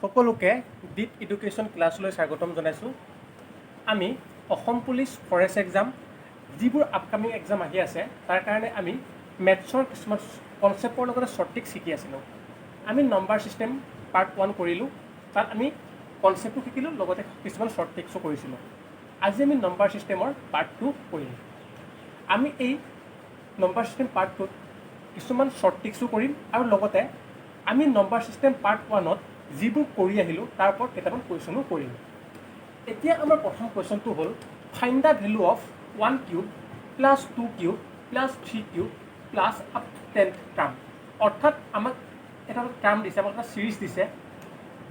সকলোকে deep education ক্লাছলৈ স্বাগতম জনাইছোঁ। আমি অসম পুলিচ ফৰেষ্ট এক্সাম যিবোৰ আপকামিং এক্সাম আহি আছে তাৰ কাৰণে আমি মেথছৰ কিছুমান কনচেপ্টৰ লগতে শ্বৰ্ট ট্ৰিক শিকি আছিলোঁ। আমি নম্বৰ ছিষ্টেম পাৰ্ট 1 কৰিলোঁ, তাত আমি কনচেপ্টটো শিকিলোঁ, লগতে কিছুমান শ্বৰ্ট ট্ৰিক্সো কৰিছিলোঁ। আজি আমি নম্বৰ ছিষ্টেমৰ পাৰ্ট 2 কৰিম। আমি এই নম্বৰ ছিষ্টেম পাৰ্ট 2ত কিছুমান শ্বৰ্ট ট্ৰিক্সো কৰিম আৰু লগতে আমি নম্বৰ ছিষ্টেম পাৰ্ট 1ত যিবোৰ কৰি আহিলোঁ তাৰ ওপৰত কেইটামান কুৱেশ্যনো কৰিম। এতিয়া আমাৰ প্ৰথম কুৱেশ্যনটো হ'ল find the value of 1 cube plus 2 cube plus 3 cube plus up two 10 term. অৰ্থাৎ আমাক এটা টাৰ্ম দিছে, আমাক এটা ছিৰিজ দিছে।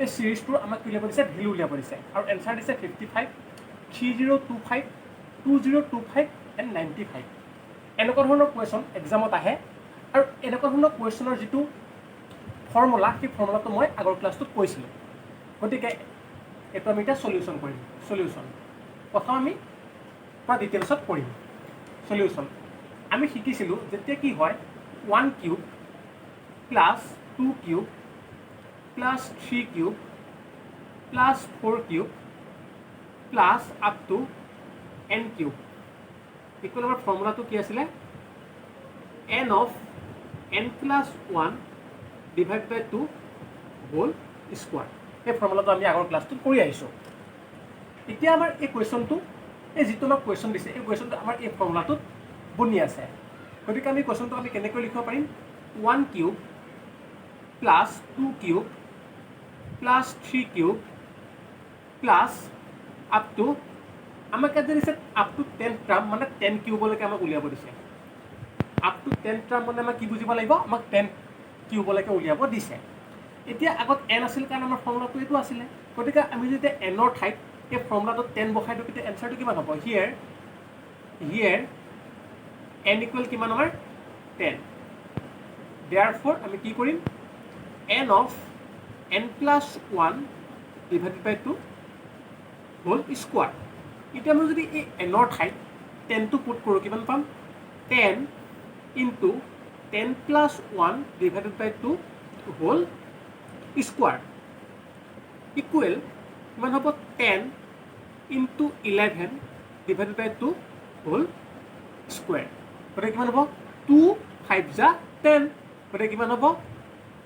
এই ছিৰিজটোৰ আমাক কি উলিয়াব দিছে, ভেলু উলিয়াব দিছে আৰু এনচাৰ দিছে 55, 3025, 2025 এণ্ড 95। এনেকুৱা ধৰণৰ কুৱেশ্যন এক্সামত আহে আৰু এনেকুৱা ধৰণৰ কুৱেশ্যনৰ যিটো ফৰ্মুলা, সেই ফৰ্মুলাটো মই আগৰ ক্লাছটোত কৈছিলোঁ। গতিকে এইটো আমি এতিয়া সলিউশ্যন কৰিম। সলিউশ্যন প্ৰথম আমি পুৰা ডিটেইলছত কৰিম। সলিউশ্যন আমি শিকিছিলোঁ যেতিয়া কি হয় 1 cube plus 2 cube plus 3 cube plus 4 cube plus up to n cube equal আমাৰ ফৰ্মুলাটো কি আছিলে, n of n plus 1 divide by 2 whole square. এই ফৰ্মুলাটো আমি আগৰ ক্লাছটোত কৰি আহিছোঁ। এতিয়া আমাৰ এই কুৱেশ্যনটো, এই যিটো আমাক কুৱেশ্যন দিছে, এই কুৱেশ্যনটো আমাৰ এই ফৰ্মুলাটোত বনি আছে। গতিকে আমি কুৱেশ্যনটো আমি কেনেকৈ লিখিব পাৰিম, 1 cube plus 2 cube plus 3 cube plus up two, আমাক ইয়াত দিছে আপ টু 10 টাৰ্ম, মানে 10 কিউবলৈকে আমাক উলিয়াব দিছে। আপ টু 10 টাৰ্ম মানে আমাক কি বুজিব লাগিব, আমাক 10 কিউবলৈকে উলিয়াব দিছে। এতিয়া আগত n আছিল কাৰণে আমাৰ ফৰ্মুলাটো এইটো আছিলে। গতিকে আমি যেতিয়া n-ৰ ঠাইত এই ফৰ্মুলাটোত 10 বহাই দিওঁ, তেতিয়া এনচাৰটো কিমান হ'ব, হিয়েৰ n ইকুৱেল কিমান আমাৰ 10। দেয়াৰফৰ আমি কি কৰিম, n of n plus 1 divided by 2 whole square. এতিয়া আমি যদি এই n-ৰ ঠাইত 10টো পুট কৰোঁ, কিমান পাম, 10 into 10 plus 1 divided by 2 whole square equal কিমান হ'ব, 10 into 11 divided by 2 whole square. গতিকে কিমান হ'ব, 2 5 যা 10। গতিকে কিমান হ'ব,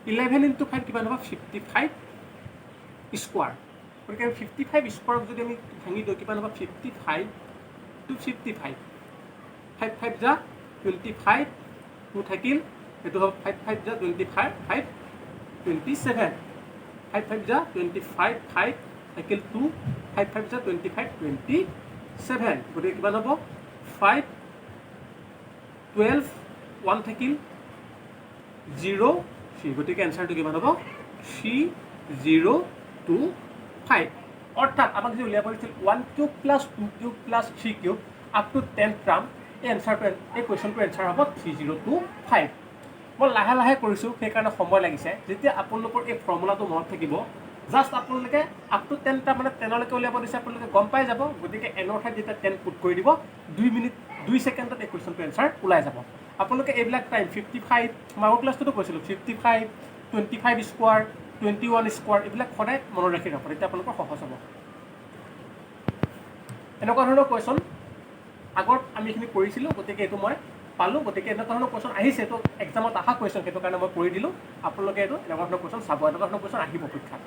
11 ইনটু 5 কিমান হ'ব, 55 স্কোৱাৰ। গতিকে 55 স্কোৱাৰক যদি আমি ভাঙি দিওঁ, কিমান হ'ব, 55 টু 55, 5 5 যা 25, 2 থাকিল, সেইটো হ'ব 5 5 যা 25, 5 27, 5 5 যা 25, 5 থাকিল 2, 5 5 যা 25, 27। গতিকে কিমান হ'ব, 5 12, 1 থাকিল 0 3। গতিকে এনচাৰটো কিমান হ'ব, 3025। অৰ্থাৎ আমাক যে উলিয়াব দিছিল 1 cube plus 2 cube plus 3 cube up to 10 term, এই এনচাৰটো, এই কুৱেশ্যনটোৰ এনচাৰ হ'ব 3025। মই লাহে লাহে কৰিছোঁ, সেইকাৰণে সময় লাগিছে। যেতিয়া আপোনালোকৰ এই ফৰ্মুলাটো মনত থাকিব, জাষ্ট আপোনালোকে আপ টু 10 টাৰ্ম মানে 10লৈকে উলিয়াব দিছে, আপোনালোকে গম পাই যাব। গতিকে n-ৰ ঠাইত যেতিয়া 10 পুট কৰি দিব, 2 ছেকেণ্ডত এই কুৱেশ্যনটোৰ এনচাৰ ওলাই যাব। আপোনালোকে এইবিলাক টাইম 55, মই আগৰ ক্লাছটোতো কৈছিলোঁ 55, 25 স্কোৱাৰ, 21 স্কোৱাৰ, এইবিলাক সদায় মনত ৰাখি ৰাখক, তেতিয়া আপোনালোকৰ সহজ হ'ব। এনেকুৱা ধৰণৰ কুৱেশ্যন আগত আমি এইখিনি কৰিছিলোঁ, গতিকে এইটো মই পালোঁ। গতিকে এনেকুৱা ধৰণৰ কুৱেশ্যন আহিছে, এইটো এক্সামত অহা কুৱেশ্যন, সেইটো কাৰণে মই কৰি দিলোঁ। আপোনালোকে এইটো এনেকুৱা ধৰণৰ কুৱেশ্যন চাব, এনেকুৱা ধৰণৰ কুৱেশ্যন আহিব পৰীক্ষাত।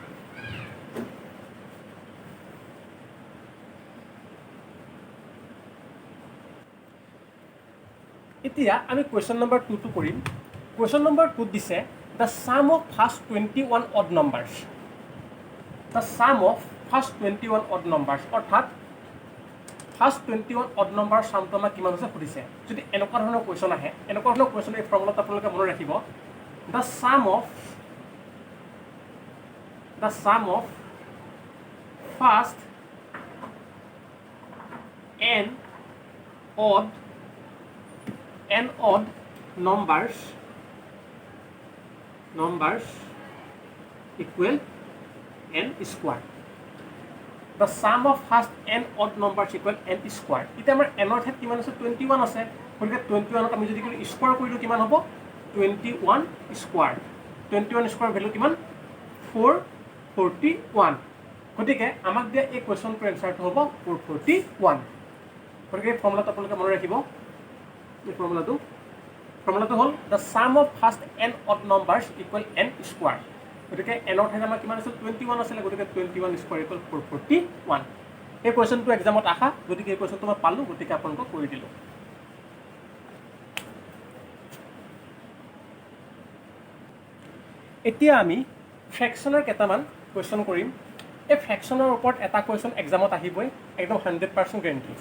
এতিয়া আমি কুৱেশ্যন নম্বৰ 2টো কৰিম। কুৱেশ্যন নম্বৰ 2ত দিছে the sum of first 21 odd numbers. The sum of first 21 odd numbers, অৰ্থাৎ ফাৰ্ষ্ট 21 অড নম্বৰ ছামটো আমাক কিমান হৈছে সুধিছে। যদি এনেকুৱা ধৰণৰ কুৱেশ্যন আহে, এনেকুৱা ধৰণৰ কুৱেশ্যন এই ফৰ্মুলাত আপোনালোকে মনত ৰাখিব, the sum of first n odd numbers equal n square. The sum of first n odd numbers equal n square. এতিয়া আমাৰ n ৰ ঠাইত কিমান আছে, 21 আছে। গতিকে 21ক আমি যদি স্কোৱাৰ কৰি দিওঁ কিমান হ'ব, 21 স্কোৱাৰ। 21 স্কোৱাৰ ভেলু কিমান, 4 441 গতিকে আমাক দিয়া এই কোৱেশ্যনটোৰ এনচাৰটো হ'ব 441 গতিকে এই ফৰ্মুলাটো আপোনালোকে মনত ৰাখিব এই ফৰ্মুলাটো হ'ল the sum of first n odd numbers equal n square গতিকে এনৰ ঠাইত আমাৰ কিমান আছিল 21 আছিলে গতিকে 21 স্কোৱাৰ ইকুৱেল 441 এই কোৱেশ্যনটো এক্সামত আহা গতিকে এই কোৱেশ্যনটো মই পালোঁ গতিকে আপোনালোকক কৰি দিলোঁ এতিয়া আমি ফ্ৰেকশ্যনৰ কেইটামান কুৱেশ্যন কৰিম এই ফ্ৰেকশ্যনৰ ওপৰত এটা কুৱেশ্যন এক্সামত আহিবই একদম 100% গেৰেণ্টি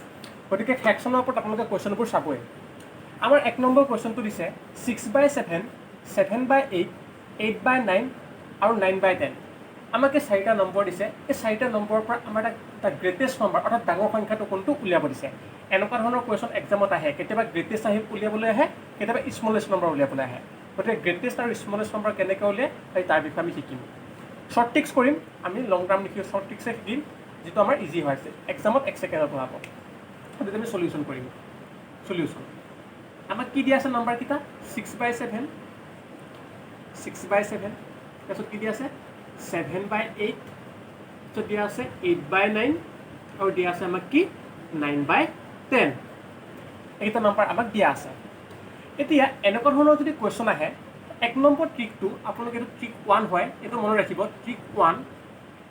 গতিকে ফ্ৰেকশ্যনৰ ওপৰত আপোনালোকে কুৱেশ্যনবোৰ চাবই আমাৰ 1 নম্বৰ কুৱেশ্যনটো দিছে 6/7 7/8 8/9 আৰু 9/10 আমাকে 4টা নম্বৰ দিছে এই 4টা নম্বৰৰ পৰা আমাৰ এটা গ্ৰেটেষ্ট নম্বৰ অৰ্থাৎ ডাঙৰ সংখ্যাটো কোনটো উলিয়াব দিছে এনেকুৱা ধৰণৰ কুৱেশ্যন এক্সামত আহে কেতিয়াবা গ্ৰেটেষ্ট আহি উলিয়াবলৈ আহে কেতিয়াবা স্মলেষ্ট নম্বৰ উলিয়াবলৈ আহে গতিকে গ্ৰেটেষ্ট আৰু স্মলেষ্ট নম্বৰ কেনেকৈ উলিয়াই তাৰ বিষয়ে আমি শিকিম শ্বৰ্ট ট্ৰিক্স কৰিম আমি লং টাৰ্ম লিখি শ্বৰ্ট ট্ৰিক্সে শিকিম যিটো আমাৰ ইজি হৈ আছে এক্সামত 1 ছেকেণ্ডত ওলাব গতিকে আমি সলিউশ্যন কৰিম সলিউশ্যন আমাক কি দিয়া আছে নম্বৰকেইটা 6/7 6/7 তাৰপিছত কি দিয়া আছে 7/8 তাৰপিছত দিয়া আছে 8/9 আৰু দিয়া আছে আমাক কি 9/10 এইকেইটা নম্বৰ আমাক দিয়া আছে এতিয়া এনেকুৱা ধৰণৰ যদি কুৱেশ্যন আহে 1 নম্বৰ ট্ৰিকটো আপোনালোকে এইটো ট্ৰিক 1 হয় এইটো মনত ৰাখিব ট্ৰিক 1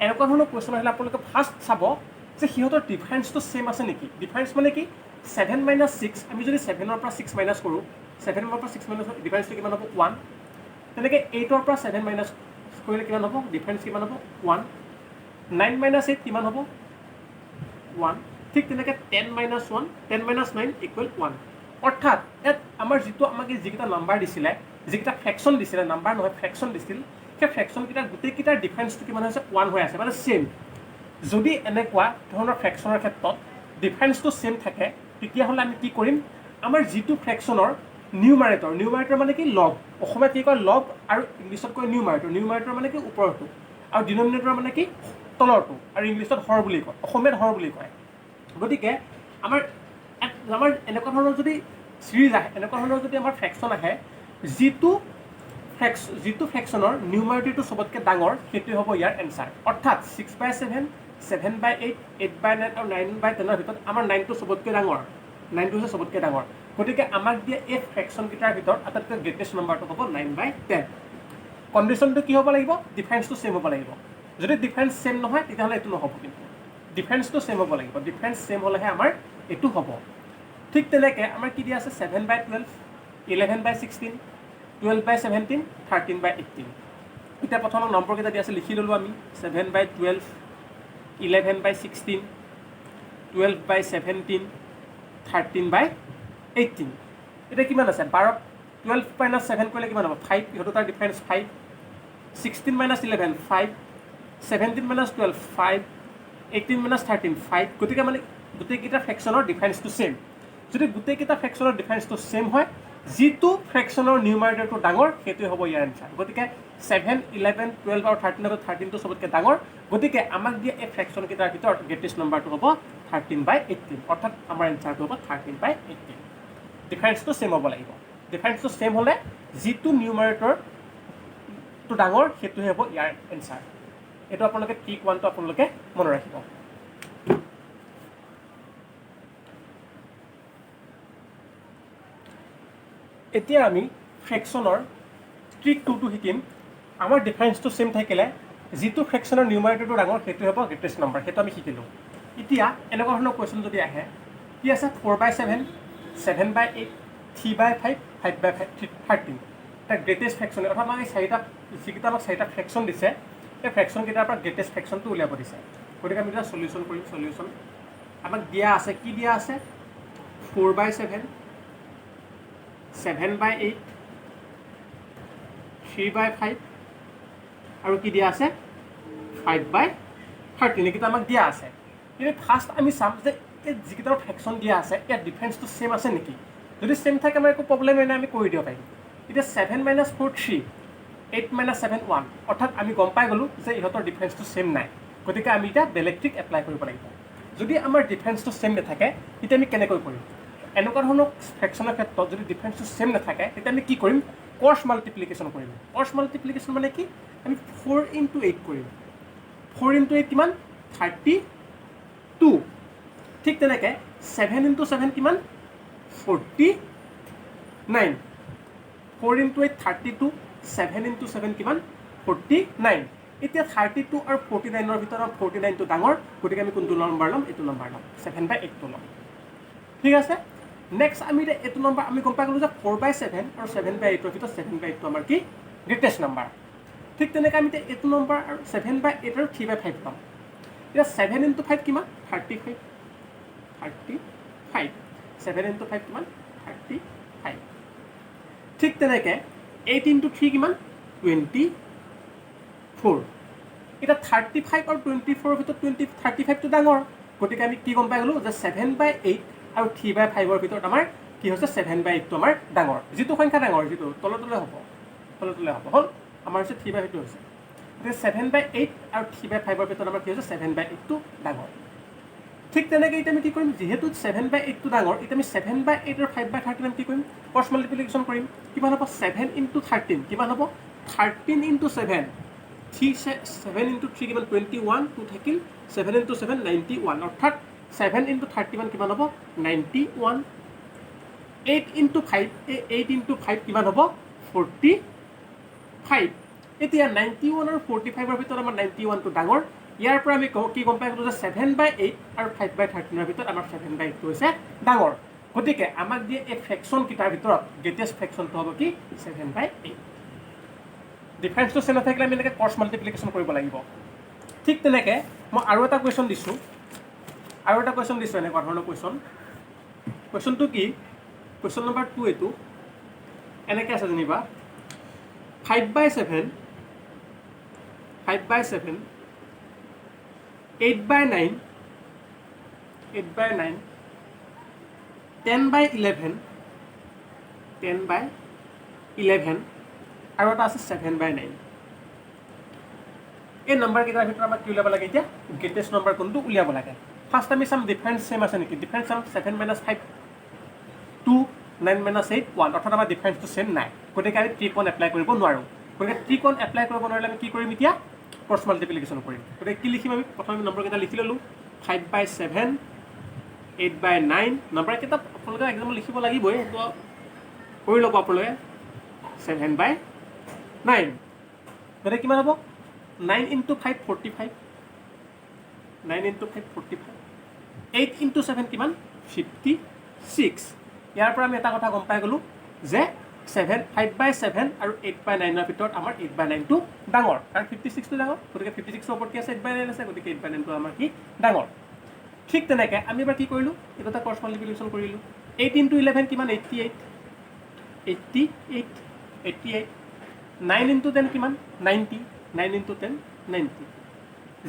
এনেকুৱা ধৰণৰ কুৱেশ্যন আহিলে আপোনালোকে ফাৰ্ষ্ট চাব যে সিহঁতৰ ডিফাৰেঞ্চটো ছেম আছে নেকি ডিফাৰেঞ্চ মানে কি 7 - 6 আমি যদি 7ৰ পৰা 6 মাইনাছ কৰোঁ 7ৰ পৰা 6 মাইনাছ ডিফাৰেঞ্চটো কিমান হ'ব 1 তেনেকৈ 8ৰ পৰা 7 মাইনাছ কৰিলে কিমান হ'ব ডিফাৰেঞ্চ কিমান হ'ব 1 9 - 8 কিমান হ'ব 1 ঠিক তেনেকৈ 10 - 1 10 - 9 ইকুৱেল 1 অৰ্থাৎ ইয়াত আমাৰ যিটো আমাক যিকেইটা নাম্বাৰ দিছিলে যিকেইটা ফ্ৰেকশ্যন দিছিলে নাম্বাৰ নহয় ফ্ৰেকশ্যন দিছিল সেই ফ্ৰেকশ্যনকেইটাৰ গোটেইকেইটাৰ ডিফাৰেঞ্চটো কিমান হৈছে 1 হৈ আছে মানে ছেম যদি এনেকুৱা ধৰণৰ ফ্ৰেকশ্যনৰ ক্ষেত্ৰত ডিফাৰেঞ্চটো ছেম থাকে তেতিয়াহ'লে আমি কি কৰিম আমাৰ যিটো ফ্ৰেকশ্যনৰ নিউমাৰেটৰ মানে কি লগ অসমীয়াত কি কয় লগ আৰু ইংলিছত কয় নিউমাৰেটৰ মানে কি ওপৰটো আৰু ডিনমিনেটৰ মানে কি তলৰটো আৰু ইংলিছত হৰ বুলি কয় অসমীয়াত হৰ বুলি কয় গতিকে আমাৰ এনেকুৱা ধৰণৰ যদি চিৰিজ আহে এনেকুৱা ধৰণৰ যদি আমাৰ ফ্ৰেকশ্যন আহে যিটো ফ্ৰেকশ্যনৰ নিউমাৰেটৰটো চবতকৈ ডাঙৰ সেইটোৱে হ'ব ইয়াৰ এনচাৰ অৰ্থাৎ 6/7 7/8 8/9 আৰু 9/10ৰ ভিতৰত আমাৰ 9টো চবতকৈ ডাঙৰ 9টো হৈছে চবতকৈ ডাঙৰ গতিকে আমাক দিয়া এই ফ্ৰেকশ্যনকেইটাৰ ভিতৰত আটাইতকৈ গ্ৰেটেষ্ট নম্বৰটো হ'ব 9/10 কণ্ডিশ্যনটো কি হ'ব লাগিব ডিফাৰেঞ্চটো ছেম হ'ব লাগিব যদি ডিফাৰেঞ্চ ছেম নহয় তেতিয়াহ'লে এইটো নহ'ব কিন্তু ডিফাৰেঞ্চটো ছেম হ'ব লাগিব ডিফাৰেঞ্চ ছেম হ'লেহে আমাৰ এইটো হ'ব ঠিক তেনেকৈ আমাৰ কি দিয়া আছে 7/12 11/16 12/17 13/18 এতিয়া প্ৰথম নম্বৰকেইটা দিয়া আছে লিখি ল'লোঁ আমি 7/12 11/16 12/17 13/18 এতিয়া কিমান আছে 12 - 7 কৰিলে কিমান হ'ব 5 ইহঁতৰ তাৰ ডিফাৰেঞ্চ 5 16 - 11 5 17 - 12 5 18 - 13 5 গতিকে মানে গোটেইকেইটা ফ্ৰেকশ্যনৰ ডিফাৰেঞ্চটো ছেম যদি গোটেইকেইটা ফ্ৰেকশ্যনৰ ডিফাৰেঞ্চটো ছেম হয় যিটো ফ্ৰেকশ্যনৰ নিউমাৰেটৰটো ডাঙৰ সেইটোৱে হ'ব ইয়াৰ এনচাৰ গতিকে 7 11 12 আৰু 13টো চবতকৈ ডাঙৰ গতিকে আমাক দিয়া এই ফ্ৰেকশ্যনকেইটাৰ ভিতৰত গ্ৰেটেষ্ট নম্বৰটো হ'ব 13/18 অৰ্থাৎ আমাৰ এনচাৰটো হ'ব 13/18 ডিফাৰেঞ্চটো ছেম হ'ব লাগিব ডিফাৰেঞ্চটো ছেম হ'লে যিটো নিউমাৰেটৰটো ডাঙৰ সেইটোহে হ'ব ইয়াৰ এনচাৰ এইটো আপোনালোকে ট্ৰিক 1টো আপোনালোকে মনত ৰাখিব এতিয়া আমি ফ্ৰেকশ্যনৰ ট্ৰিক 2টো শিকিম আমাৰ ডিফাৰেঞ্চটো ছেম থাকিলে যিটো ফ্ৰেকশ্যনৰ নিউমাৰেটৰটো ডাঙৰ সেইটো হ'ব গ্ৰেটেষ্ট নম্বৰ সেইটো আমি শিকিলোঁ এতিয়া এনেকুৱা ধৰণৰ কুৱেশ্যন যদি আহে কি আছে 4/7 7/8 3/5 5/13 এটা গ্ৰেটেষ্ট ফ্ৰেকশ্যন অৰ্থাৎ আমাক এই যিকেইটা আমাক 4টা ফ্ৰেকশ্যন দিছে সেই ফ্ৰেকশ্যনকেইটাৰ পৰা গ্ৰেটেষ্ট ফ্ৰেকশ্যনটো উলিয়াব দিছে গতিকে আমি এতিয়া সলিউশ্যন কৰিম সলিউশ্যন আমাক দিয়া আছে কি দিয়া আছে 4/7 7/8 3/5 আৰু কি দিয়া আছে 5/13 এইকেইটা আমাক দিয়া আছে কিন্তু ফাৰ্ষ্ট আমি চাম যে এই যিকেইটা ফ্ৰেকশ্যন দিয়া আছে ইয়াৰ ডিফাৰেঞ্চটো ছেম আছে নেকি যদি ছেম থাকে আমাৰ একো প্ৰব্লেম নাই আমি কৰি দিব পাৰিম এতিয়া 7 - 4 3 8 - 7 1 অৰ্থাৎ আমি গম পাই গ'লোঁ যে ইহঁতৰ ডিফাৰেঞ্চটো ছেম নাই গতিকে আমি এতিয়া বেলেগ ট্ৰিক এপ্লাই কৰিব লাগিব যদি আমাৰ ডিফাৰেঞ্চটো ছেম নাথাকে তেতিয়া আমি কেনেকৈ কৰিম এনেকুৱা ধৰণৰ ফ্ৰেকশ্যনৰ ক্ষেত্ৰত যদি ডিফাৰেঞ্চটো ছেম নাথাকে তেতিয়া আমি কি কৰিম ক্ৰছ মাল্টিপ্লিকেশ্যন কৰিম ক্ৰছ মাল্টিপ্লিকেশ্যন মানে কি আমি 4 × 8 কৰিম 4 into 8 কিমান 32 ঠিক তেনেকৈ 7 into 7 কিমান 49 4 into 8 32 7 into 7 কিমান 49 এতিয়া 32 আৰু 49ৰ ভিতৰত 49টো ডাঙৰ গতিকে আমি কোনটো নম্বৰ ল'ম এইটো নম্বৰ ল'ম 7/8টো ল'ম ঠিক আছে নেক্সট আমি এইটো নম্বৰ আমি গম পাই গ'লো যে 4/7 আৰু 7/8ৰ ভিতৰত 7/8টো আমাৰ কি গ্ৰেটেষ্ট নম্বৰ ঠিক তেনেকৈ আমি এইটো নম্বৰ আৰু 7/8 আৰু 3/5 ল'ম এতিয়া 7 into 5 কিমান 35 7 into 5 কিমান 35 ঠিক তেনেকৈ 8 into 3 কিমান 24 এতিয়া 35 আৰু 24ৰ ভিতৰত 35টো ডাঙৰ গতিকে আমি কি গম পাই গ'লো যে 7/8 আৰু 3/5ৰ ভিতৰত আমাৰ কি হৈছে 7/8টো আমাৰ ডাঙৰ যিটো সংখ্যা ডাঙৰ যিটো তলে হ'ব হ'ল আমাৰ হৈছে 3/5টো হৈছে গতিকে 7/8 আৰু 3/5ৰ ভিতৰত আমাৰ কি হৈছে 7/8টো ডাঙৰ ঠিক তেনেকৈ এতিয়া আমি কি কৰিম যিহেতু 7/8টো ডাঙৰ এতিয়া আমি 7/8 আৰু 5/13 আমি কি কৰিম ক্ৰছ মাল্টিপ্লিকেশ্যন কৰিম কিমান হ'ব 7 into 13 কিমান হ'ব 13 into 7 7 into 3 কিমান 21 2 থাকিল 7 into 7 91 অৰ্থাৎ 7 into 31 কিমান হ'ব 91 8 into 5 8 into 5 কিমান হ'ব 45 এতিয়া 91 আৰু 45ৰ ভিতৰত আমাৰ 91টো ডাঙৰ ইয়াৰ পৰা আমি কি গম পাই গ'লো যে 7/8 আৰু 5/13ৰ ভিতৰত আমাৰ 7/8টো হৈছে ডাঙৰ গতিকে আমাক দিয়ে এই ফ্ৰেকশ্যন কেইটাৰ ভিতৰত গ্ৰেটেষ্ট ফ্ৰেকশ্যনটো হ'ব কি 7/8 ডিফাৰেন্সটো চেম নাথাকিলে আমি এনেকৈ ক্ৰছ মাল্টিপ্লিকেশ্যন কৰিব লাগিব ঠিক তেনেকৈ মই আৰু এটা কুৱেশ্যন দিছোঁ এনেকুৱা ধৰণৰ কুৱেশ্যনটো কি কুৱেশ্যন নম্বৰ 2 এইটো এনেকৈ আছে যেনিবা 5/7 8/9 10/11 আৰু এটা আছে 7/9 এই নম্বৰকেইটাৰ ভিতৰত আমাক কি উলিয়াব লাগে এতিয়া গ্ৰেটেষ্ট নম্বৰ কোনটো উলিয়াব লাগে ফাৰ্ষ্ট আমি চাম ডিফাৰেন্স চেম আছে নেকি ডিফাৰেন্স চাম 7 - 5 2 9 - 8 1 অৰ্থাৎ আমাৰ ডিফাৰেন্সটো চেম নাই গতিকে আমি ট্ৰিকন এপ্লাই কৰিব নোৱাৰোঁ গতিকে ট্ৰিকন এপ্লাই কৰিব নোৱাৰিলে আমি কি কৰিম এতিয়া ক্ৰছ মাল্টিপ্লিকেশ্যন কৰিম গতিকে কি লিখিম আমি প্ৰথমে নম্বৰকেইটা লিখি ল'লোঁ 5/7 8/9 নম্বৰকেইটা আপোনালোকে একদম লিখিব লাগিবই সেইটো কৰি ল'ব আপোনালোকে 7/9 গতিকে কিমান হ'ব 9 into 5 45 9 into 5 45 8 into 7 কিমান 56 ইয়াৰ পৰা আমি এটা কথা গম পাই গ'লোঁ যে 5/7 আৰু 8/9ৰ ভিতৰত আমাৰ 8/9টো ডাঙৰ কাৰণ 56টো ডাঙৰ গতিকে 56ৰ ওপৰত কি আছে 8/9 আছে গতিকে 8/9টো আমাৰ কি ডাঙৰ ঠিক তেনেকৈ আমি এবাৰ কি কৰিলোঁ এইটো এটা ক্ৰছ মাল্টিপ্লিকেশ্যন কৰিলোঁ 8 into 11 কিমান 88 9 into 10 কিমান 90 9 into 10 90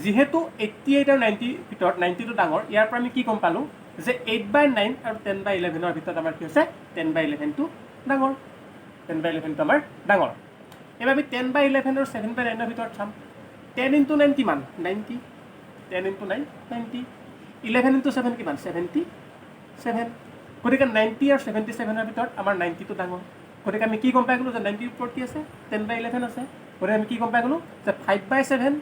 যিহেতু 88 আৰু 90ৰ ভিতৰত 90টো ডাঙৰ ইয়াৰ পৰা আমি কি গম পালোঁ যে 8/9 আৰু 10/11ৰ ভিতৰত আমাৰ কি হৈছে 10/11টো ডাঙৰ 10/11টো আমাৰ ডাঙৰ এবাৰ আমি 10/11 আৰু 7/9ৰ ভিতৰত চাম 10 into 9 কিমান 90 10 into 9 90 11 into 7 কিমান 77 গতিকে 90 আৰু 77ৰ ভিতৰত আমাৰ 90টো ডাঙৰ গতিকে আমি কি গম পাই গ'লোঁ যে 90ৰ ওপৰত কি আছে 10/11 আছে গতিকে আমি কি গম পাই গ'লোঁ যে 5/7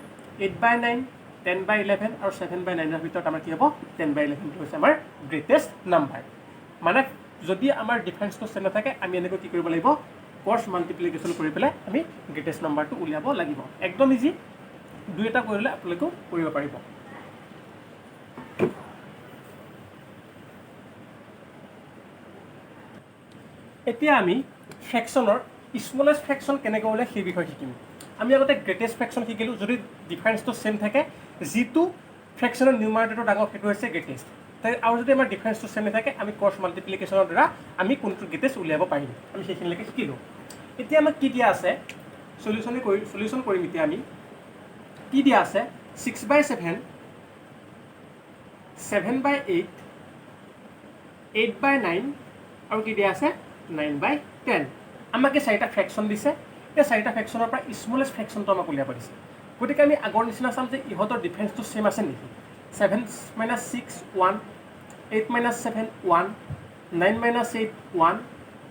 8/9 10/11 আৰু 7/9ৰ ভিতৰত আমাৰ কি হ'ব 10/11টো হৈছে আমাৰ গ্ৰেটেষ্ট নাম্বাৰ মানে যদি আমাৰ ডিফাৰেন্সটো চেম নাথাকে আমি এনেকৈ কি কৰিব লাগিব ক্ৰছ মাল্টিপ্লিকেশ্যন কৰি পেলাই আমি গ্ৰেটেষ্ট নাম্বাৰটো উলিয়াব লাগিব একদম ইজি দুই এটা কৰিলে আপোনালোকেও কৰিব পাৰিব এতিয়া আমি ফ্ৰেকশ্যনৰ স্মলেষ্ট ফ্ৰেকশ্যন কেনেকৈ ওলায় সেই বিষয়ে শিকিম আমি আগতে গ্ৰেটেষ্ট ফ্ৰেকশ্যন শিকিলোঁ যদি ডিফাৰেন্সটো চেম থাকে যিটো ফ্ৰেকশ্যনৰ নিউমাৰেটৰটো ডাঙৰ সেইটো হৈছে গ্ৰেটেষ্ট আৰু যদি আমাৰ ডিফাৰেন্সটো চেম নাথাকে আমি ক্ৰছ মাল্টিপ্লিকেশ্যনৰ দ্বাৰা আমি কোনটো গ্ৰেটেষ্ট উলিয়াব পাৰিম আমি সেইখিনিলৈকে শিকিলোঁ এতিয়া আমাক কি দিয়া আছে সলিউশ্যন কৰিম এতিয়া আমি কি দিয়া আছে 6/7 7/8 8/9 আৰু কি দিয়া আছে 9/10 আমাক এই চাৰিটা ফ্ৰেকশ্যন দিছে এই চাৰিটা ফ্ৰেকশ্যনৰ পৰা স্মলেষ্ট ফ্ৰেকশ্যনটো আমাক উলিয়াব দিছে গতিকে আমি আগৰ নিচিনা চাম যে ইহঁতৰ ডিফাৰেন্সটো চেম আছে নেকি 7 - 6 1 8 - 7 1 9 - 8 1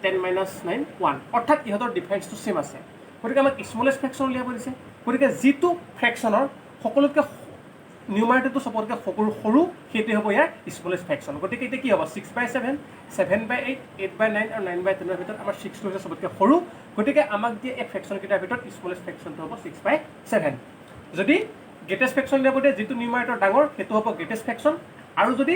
10 - 9 1 অৰ্থাৎ ইহঁতৰ ডিফাৰেন্সটো চেম আছে গতিকে আমাক স্মলেষ্ট ফ্ৰেকশ্যন উলিয়াব দিছে গতিকে যিটো ফ্ৰেকশ্যনৰ সকলোতকৈ নিউমাৰেটৰটো চবতকৈ সৰু সেইটোৱে হ'ব ইয়াৰ স্মলেষ্ট ফ্ৰেকশ্যন। গতিকে এতিয়া কি হ'ব 6/7, 7/8, 8/9 আৰু 9/10 ভিতৰত আমাৰ 6টো হৈছে চবতকৈ সৰু। গতিকে আমাক দিয়ে এই ফ্ৰেকশ্যনকেইটাৰ ভিতৰত স্মলেষ্ট ফ্ৰেকশ্যনটো হ'ব 6/7। যদি গ্ৰেটেষ্ট ফ্ৰেকশ্যন উলিয়াব দিয়ে যিটো নিউমাৰেটৰ ডাঙৰ সেইটো হ'ব গ্ৰেটেষ্ট ফ্ৰেকশ্যন, আৰু যদি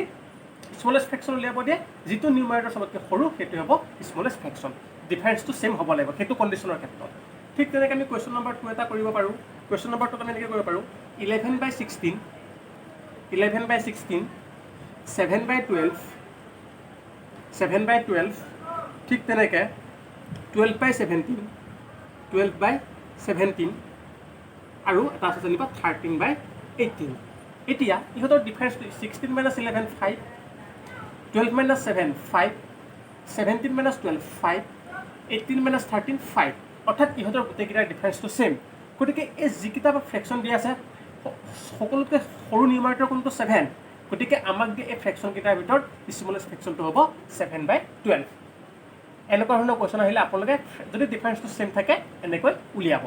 স্মলেষ্ট ফ্ৰেকশ্যন উলিয়াব দিয়ে যিটো নিউমাৰেটৰ চবতকৈ সৰু সেইটো হ'ব স্মলেষ্ট ফ্ৰেকশ্যন। ডিফাৰেঞ্চটো ছেম হ'ব লাগিব সেইটো কণ্ডিশ্যনৰ ক্ষেত্ৰত। ঠিক তেনেকৈ আমি কুৱেশ্যন নম্বৰ 2 এটা কৰিব পাৰোঁ। কুৱেশ্যন নম্বৰ 2 আমি এনেকৈ কৰিব পাৰোঁ 11/16, 7/12, 7/12, ঠিক তেনেকৈ 12/17, 12/17 আৰু এটা আছে যেনিবা 13/18। এতিয়া ইহঁতৰ ডিফাৰেঞ্চটো 16 - 11 5, 12 - 7 5, 17 - 12 5, 18 - 13 5, অৰ্থাৎ ইহঁতৰ গোটেইকেইটাৰ ডিফাৰেঞ্চটো ছেম। গতিকে এই যিকেইটা ফ্ৰেকশ্যন দিয়া আছে সকলোতকৈ সৰু নিউমাৰেটৰ কোনটো 7, গতিকে আমাক দিয়ে এই ফ্ৰেকশ্যনকেইটাৰ ভিতৰত স্মলেষ্ট ফ্ৰেকশ্যনটো হ'ব 7/12। এনেকুৱা ধৰণৰ কুৱেশ্যন আহিলে আপোনালোকে যদি ডিফাৰেঞ্চটো ছেম থাকে এনেকৈ উলিয়াব।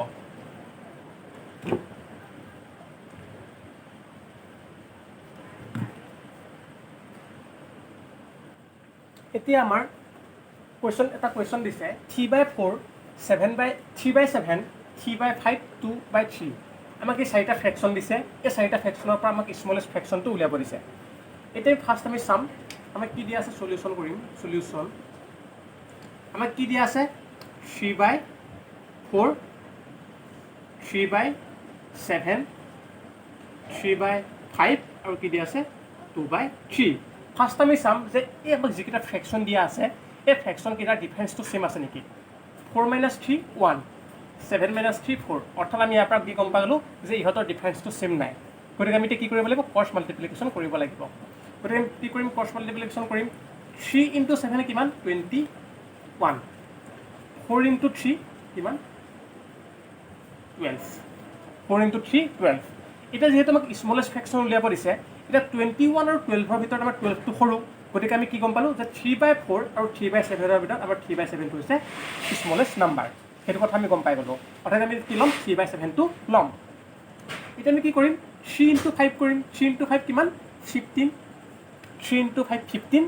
এতিয়া আমাৰ এটা কুৱেশ্যন দিছে 3/4, 3/7, 3/5, 2/3। আমাক এই 4টা ফ্ৰেকশ্যন দিছে। এই 4টা ফ্ৰেকশ্যনৰ পৰা আমাক স্মলেষ্ট ফ্ৰেকশ্যনটো উলিয়াব দিছে। এতিয়া ফাৰ্ষ্ট আমি চাম আমাক কি দিয়া আছে, সলিউশ্যন কৰিম। সলিউশ্যন আমাক কি দিয়া আছে 3/4, 3/7, 3/5 আৰু কি দিয়া আছে 2/3। ফাৰ্ষ্ট আমি চাম যে এই আমাক যিকেইটা ফ্ৰেকশ্যন দিয়া আছে এই ফ্ৰেকশ্যনকেইটাৰ ডিফাৰেঞ্চটো ছেম আছে নেকি। 4 - 3 1, 7 - 3 4, অৰ্থাৎ আমি ইয়াৰ পৰা কি গম পালোঁ যে ইহঁতৰ ডিফাৰেঞ্চটো ছেম নাই। গতিকে আমি এতিয়া কি কৰিব লাগিব ক্ৰছ মাল্টিপ্লিকেশ্যন কৰিব লাগিব। গতিকে আমি কি কৰিম ক্ৰছ মাল্টিপ্লিকেশ্যন কৰিম। 3 × 7 কিমান 21, 4 × 3 কিমান 12, 4 × 3 12। এতিয়া যিহেতু আমাক স্মলেষ্ট ফ্ৰেকশ্যন উলিয়াব দিছে এতিয়া 21 আৰু 12ৰ ভিতৰত আমাৰ 12টো সৰু। গতিকে আমি কি গম পালোঁ যে 3/4 আৰু 3/7ৰ ভিতৰত আমাৰ 3/7টো হৈছে স্মলেষ্ট নাম্বাৰ। সেইটো কথা আমি গম পাই গ'লোঁ। অৰ্থাৎ আমি কি ল'ম 3/7টো ল'ম। এতিয়া আমি কি কৰিম 3 × 5 কৰিম। 3 × 5 কিমান 15, 3 × 5 15,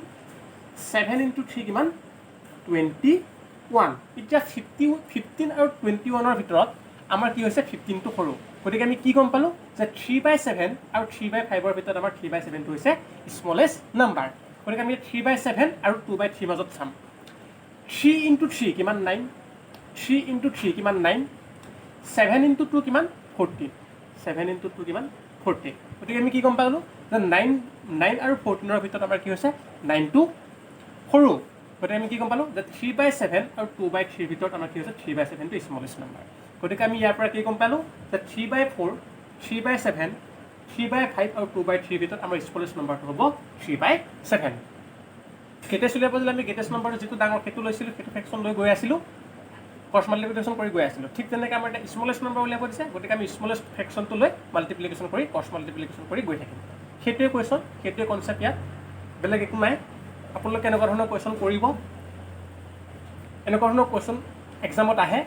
7 × 3 কিমান 21। এতিয়া 15 আৰু 21ৰ ভিতৰত আমাৰ কি হৈছে 15টো সৰু। গতিকে আমি কি গম পালোঁ যে 3/7 আৰু 3/5ৰ ভিতৰত আমাৰ 3/7টো হৈছে স্মলেষ্ট নাম্বাৰ। গতিকে আমি 3/7 আৰু 2/3 মাজত চাম। 3 × 3 কিমান 9, 3 × 3 কিমান 9, 7 × 2 কিমান 14, 7 × 2 কিমান 14। গতিকে আমি কি গম পালোঁ যে 9 আৰু 14ৰ ভিতৰত আমাৰ কি হৈছে 9টো সৰু। গতিকে আমি কি গম পালোঁ যে 3/7 আৰু 2/3ৰ ভিতৰত আমাৰ কি হৈছে 3/7টো স্মলেষ্ট নাম্বাৰ। গতিকে আমি ইয়াৰ পৰা কি গম পালোঁ যে 3/4, 3/7, 3/5 আৰু 2/3ৰ ভিতৰত আমাৰ স্মলেষ্ট নাম্বাৰটো হ'ব 3/7। গ্ৰেটেষ্ট উলিয়াব দিলে আমি গ্ৰেটেষ্ট নাম্বাৰটো যিটো ডাঙৰ সেইটো লৈছিলোঁ, সেইটো ফ্ৰেকশ্যন লৈ গৈ আছিলোঁ, ক্ৰছ মাল্টিপ্লিকেশ্যন কৰি গৈ আছিলোঁ। ঠিক তেনেকৈ আমাৰ এতিয়া স্মলেষ্ট নাম্বাৰ উলিয়াব দিছে। গতিকে আমি স্মলেষ্ট ফ্ৰেকশ্যনটো লৈ মাল্টিপ্লিকেশ্যন কৰি ক্ৰছ মাল্টিপ্লিকেশ্যন কৰি গৈ থাকিম। সেইটোৱে কুৱেশ্যন, সেইটোৱে কনচেপ্ট ইয়াত, বেলেগ একো নাই। আপোনালোকে এনেকুৱা ধৰণৰ কুৱেশ্যন কৰিব, এনেকুৱা ধৰণৰ কুৱেশ্যন এক্সামত আহে।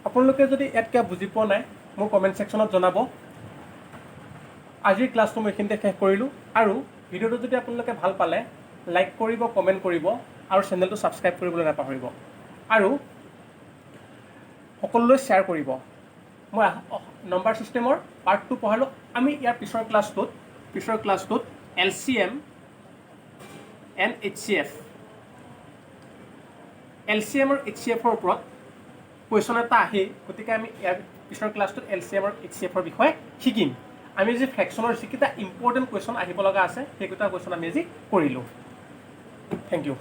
আপোনালোকে যদি ইয়াত কিবা বুজি পোৱা নাই মোৰ কমেণ্ট ছেকশ্যনত জনাব। আজিৰ ক্লাছটো মই এইখিনিতে শেষ কৰিলোঁ। আৰু ভিডিঅ'টো যদি আপোনালোকে ভাল পালে লাইক কৰিব, কমেণ্ট কৰিব আৰু চেনেলটো ছাবস্ক্ৰাইব কৰিবলৈ নাপাহৰিব। আৰু সকলোলৈ শ্বেয়াৰ কৰিব। মই নম্বৰ ছিষ্টেমৰ পাৰ্ট 2 পঢ়ালোঁ। আমি ইয়াৰ পিছৰ ক্লাছটোত LCM and HCF, LCM আৰু HCFৰ ওপৰত কুৱেশ্যন এটা আহেই। গতিকে আমি ইয়াৰ পিছৰ ক্লাছটোত LCM আৰু HCFৰ বিষয়ে শিকিম। আমি যি ফ্ৰেকশ্যনৰ যিকেইটা ইম্পৰ্টেণ্ট কুৱেশ্যন আহিব লগা আছে সেইকেইটা কুৱেশ্যন আমি আজি কৰিলোঁ। Thank U.